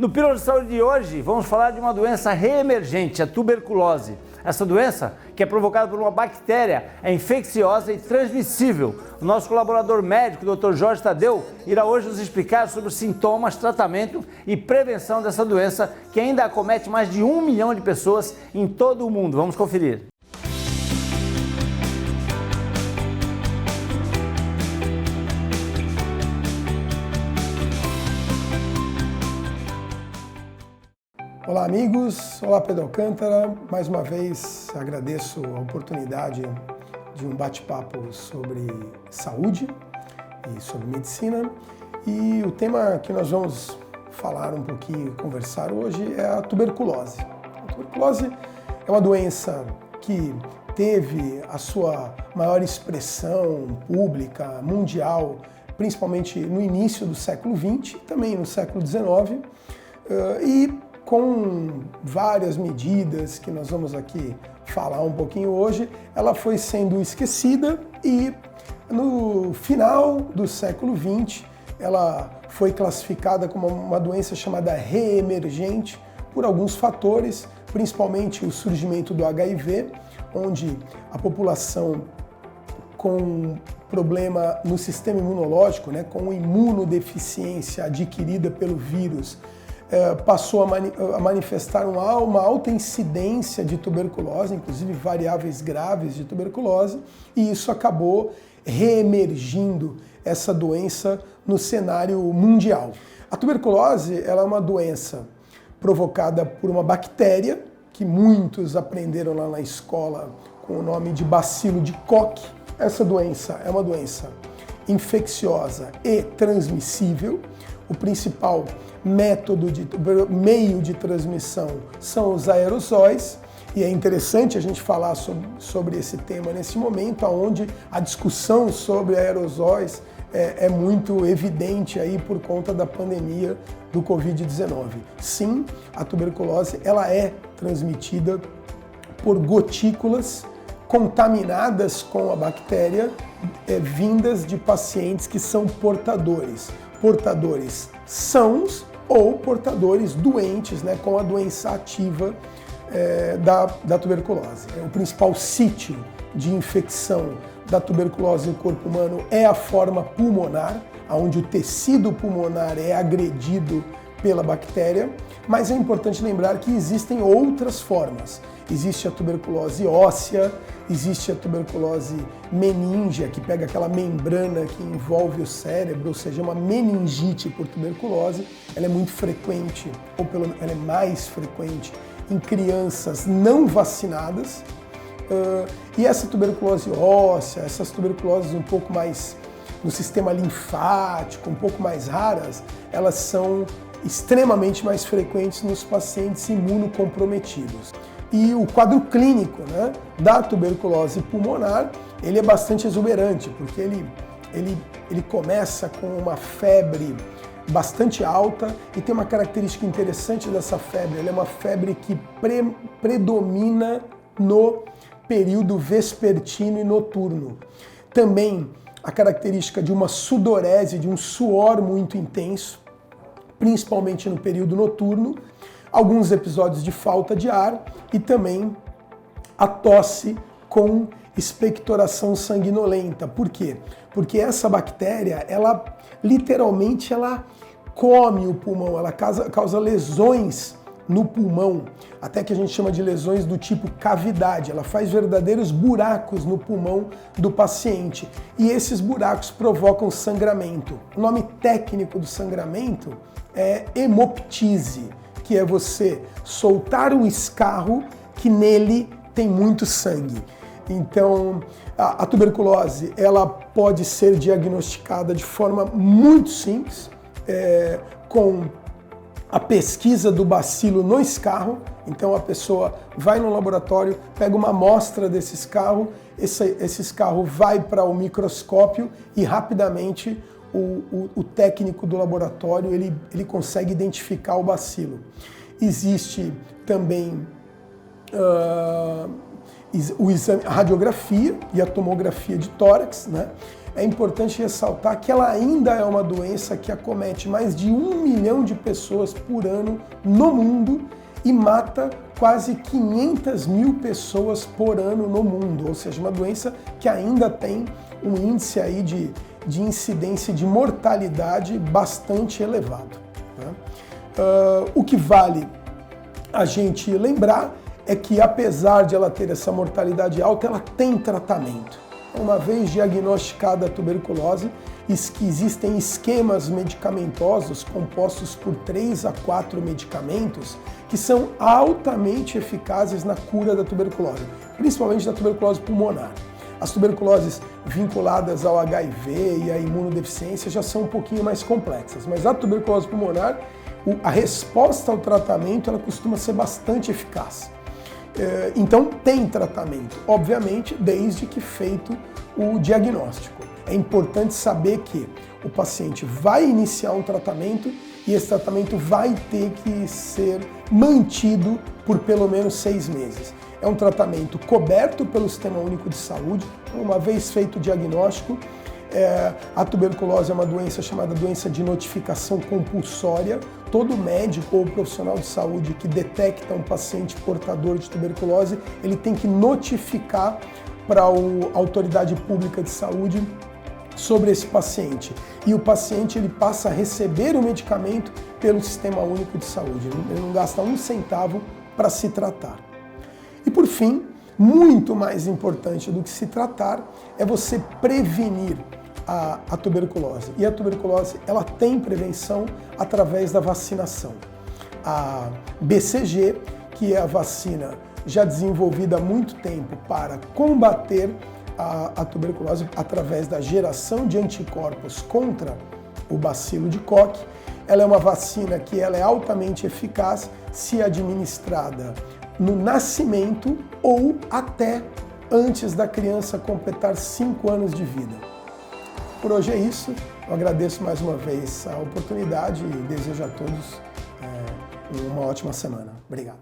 No Pílula de Saúde de hoje, vamos falar de uma doença reemergente, a tuberculose. Essa doença, que é provocada por uma bactéria, é infecciosa e transmissível. O nosso colaborador médico, Dr. Jorge Tadeu, irá hoje nos explicar sobre os sintomas, tratamento e prevenção dessa doença, que ainda acomete mais de 1 milhão de pessoas em todo o mundo. Vamos conferir. Olá amigos, olá Pedro Alcântara, mais uma vez agradeço a oportunidade de um bate-papo sobre saúde e sobre medicina, e o tema que nós vamos falar um pouquinho, conversar hoje é a tuberculose. A tuberculose é uma doença que teve a sua maior expressão pública, mundial, principalmente no início do século XX, também no século XIX, e com várias medidas que nós vamos aqui falar um pouquinho hoje, ela foi sendo esquecida e no final do século XX ela foi classificada como uma doença chamada reemergente por alguns fatores, principalmente o surgimento do HIV, onde a população com problema no sistema imunológico, com imunodeficiência adquirida pelo vírus, passou a manifestar uma alta incidência de tuberculose, inclusive variáveis graves de tuberculose, e isso acabou reemergindo essa doença no cenário mundial. A tuberculose ela é uma doença provocada por uma bactéria, que muitos aprenderam lá na escola com o nome de bacilo de Koch. Essa doença é uma doença infecciosa e transmissível. O principal meio de transmissão são os aerosóis, e é interessante a gente falar sobre esse tema nesse momento, onde a discussão sobre aerosóis é muito evidente aí por conta da pandemia do Covid-19. Sim, a tuberculose ela é transmitida por gotículas contaminadas com a bactéria, vindas de pacientes que são portadores sãos ou portadores doentes, com a doença ativa da tuberculose. O principal sítio de infecção da tuberculose no corpo humano é a forma pulmonar, onde o tecido pulmonar é agredido pela bactéria, mas é importante lembrar que existem outras formas. Existe a tuberculose óssea, existe a tuberculose meníngea, que pega aquela membrana que envolve o cérebro, ou seja, uma meningite por tuberculose. Ela é muito frequente, ela é mais frequente em crianças não vacinadas. E essa tuberculose óssea, essas tuberculoses um pouco mais no sistema linfático, um pouco mais raras, elas são extremamente mais frequentes nos pacientes imunocomprometidos. E o quadro clínico da tuberculose pulmonar, ele é bastante exuberante, porque ele começa com uma febre bastante alta e tem uma característica interessante dessa febre, ela é uma febre que predomina no período vespertino e noturno. Também a característica de uma sudorese, de um suor muito intenso, principalmente no período noturno, alguns episódios de falta de ar e também a tosse com expectoração sanguinolenta. Por quê? Porque essa bactéria, ela literalmente come o pulmão, ela causa lesões no pulmão, até que a gente chama de lesões do tipo cavidade. Ela faz verdadeiros buracos no pulmão do paciente e esses buracos provocam sangramento. O nome técnico do sangramento é hemoptise, que é você soltar um escarro que nele tem muito sangue. Então, a tuberculose ela pode ser diagnosticada de forma muito simples, com a pesquisa do bacilo no escarro. Então, a pessoa vai no laboratório, pega uma amostra desse escarro, esse escarro vai para o microscópio e rapidamente o técnico do laboratório ele consegue identificar o bacilo. Existe também o exame, a radiografia e a tomografia de tórax, é importante ressaltar que ela ainda é uma doença que acomete mais de 1 milhão de pessoas por ano no mundo e mata quase 500 mil pessoas por ano no mundo, ou seja, uma doença que ainda tem um índice aí de incidência de mortalidade bastante elevado. Né? O que vale a gente lembrar é que, apesar de ela ter essa mortalidade alta, ela tem tratamento. Uma vez diagnosticada a tuberculose, existem esquemas medicamentosos compostos por 3 a 4 medicamentos que são altamente eficazes na cura da tuberculose, principalmente da tuberculose pulmonar. As tuberculoses vinculadas ao HIV e à imunodeficiência já são um pouquinho mais complexas, mas a tuberculose pulmonar, a resposta ao tratamento ela costuma ser bastante eficaz. Então tem tratamento, obviamente, desde que feito o diagnóstico. É importante saber que o paciente vai iniciar um tratamento e esse tratamento vai ter que ser mantido por pelo menos 6 meses. É um tratamento coberto pelo Sistema Único de Saúde, uma vez feito o diagnóstico. A tuberculose é uma doença chamada doença de notificação compulsória. Todo médico ou profissional de saúde que detecta um paciente portador de tuberculose, ele tem que notificar para a autoridade pública de saúde sobre esse paciente. E o paciente ele passa a receber o medicamento pelo Sistema Único de Saúde. Ele não gasta um centavo para se tratar. E por fim, muito mais importante do que se tratar é você prevenir a tuberculose. E a tuberculose ela tem prevenção através da vacinação. A BCG, que é a vacina já desenvolvida há muito tempo para combater a tuberculose através da geração de anticorpos contra o bacilo de Koch, ela é uma vacina que ela é altamente eficaz se administrada no nascimento ou até antes da criança completar 5 anos de vida. Por hoje é isso. Eu agradeço mais uma vez a oportunidade e desejo a todos uma ótima semana. Obrigado.